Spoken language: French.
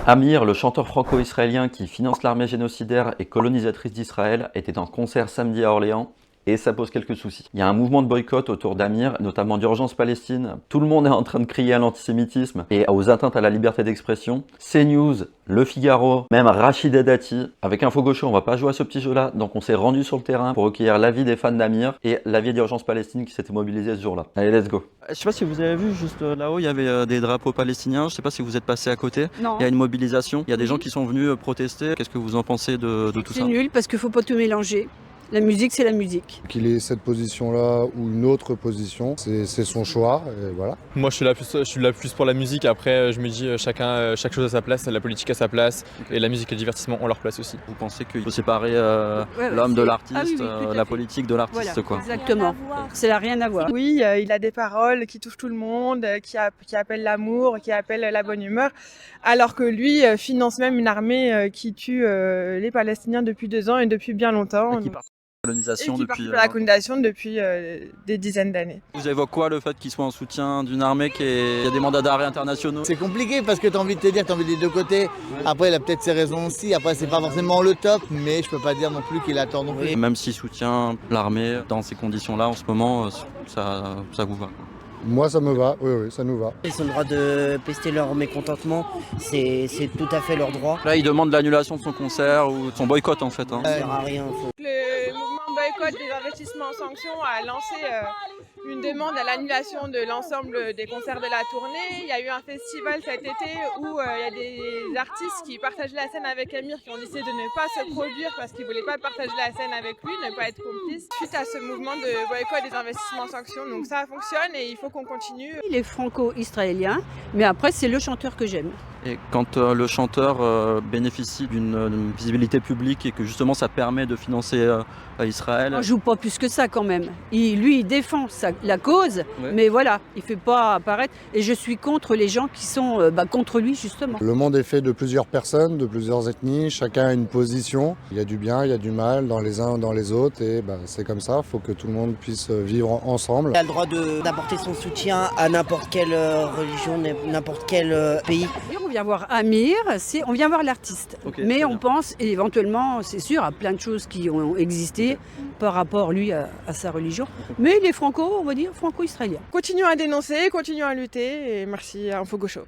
Amir, le chanteur franco-israélien qui finance l'armée génocidaire et colonisatrice d'Israël, était en concert samedi à Orléans. Et ça pose quelques soucis. Il y a un mouvement de boycott autour d'Amir, notamment d'Urgence Palestine. Tout le monde est en train de crier à l'antisémitisme et aux atteintes à la liberté d'expression. CNews, Le Figaro, même Rachid Dati. Avec Info Gaucho, on va pas jouer à ce petit jeu-là, donc on s'est rendu sur le terrain pour recueillir l'avis des fans d'Amir et l'avis d'Urgence Palestine qui s'était mobilisé ce jour-là. Allez, let's go. Je sais pas si vous avez vu, juste là-haut, il y avait des drapeaux palestiniens. Je sais pas si vous êtes passé à côté. Non. Il y a une mobilisation. Il y a des gens qui sont venus protester. Qu'est-ce que vous en pensez de tout ça? C'est nul parce qu'il faut pas tout mélanger. La musique, c'est la musique. Qu'il ait cette position-là ou une autre position, c'est son choix, et voilà. Moi, je suis là plus pour la musique. Après, je me dis, chaque chose à sa place, la politique à sa place, et la musique et le divertissement ont leur place aussi. Vous pensez qu'il faut séparer Ouais, l'homme de l'artiste, oui, tout à la fait. politique de l'artiste, Voilà, quoi. exactement. Ça n'a rien à voir. Oui, il a des paroles qui touchent tout le monde, qui appellent l'amour, qui appellent la bonne humeur, alors que lui finance même une armée qui tue les Palestiniens depuis 2 ans et depuis bien longtemps. Qui participe à la colonisation Et qui depuis. participe à la colonisation depuis des dizaines d'années. Vous évoquez quoi le fait qu'il soit en soutien d'une armée qui a des mandats d'arrêt internationaux? C'est compliqué parce que t'as envie de te dire, t'as envie des deux côtés. Après, il a peut-être ses raisons aussi. Après, c'est pas forcément le top, mais je peux pas dire non plus qu'il a tort non plus. Même s'il soutient l'armée dans ces conditions-là, en ce moment, ça vous va, quoi. Moi, ça me va, oui, ça nous va. Ils ont le droit de pester leur mécontentement, c'est tout à fait leur droit. Là, il demande l'annulation de son concert ou de son boycott, en fait. Hein. Ça sert à rien. Le mouvement boycott des investissements en sanctions a lancé une demande à l'annulation de l'ensemble des concerts de la tournée. Il y a eu un festival cet été où il y a des artistes qui partageaient la scène avec Amir qui ont décidé de ne pas se produire parce qu'ils ne voulaient pas partager la scène avec lui, ne pas être complices suite à ce mouvement de boycott des investissements en sanctions. Donc ça fonctionne et il faut qu'on continue. Il est franco-israélien, mais après, c'est le chanteur que j'aime. Et quand le chanteur bénéficie d'une visibilité publique et que justement ça permet de financer Israël. On ne joue pas plus que ça quand même. Lui, il défend la cause, mais voilà, il ne fait pas apparaître. Et je suis contre les gens qui sont contre lui, justement. Le monde est fait de plusieurs personnes, de plusieurs ethnies, chacun a une position. Il y a du bien, il y a du mal dans les uns, dans les autres, et c'est comme ça, il faut que tout le monde puisse vivre ensemble. Il a le droit d'apporter son soutien à n'importe quelle religion, n'importe quel pays. On vient voir Amir, on vient voir l'artiste. Okay, mais on pense éventuellement, c'est sûr, à plein de choses qui ont existé par rapport, lui, à sa religion. Mais il est on va dire, franco-israélien. Continuons à dénoncer, continuons à lutter et merci à Info Gaucho.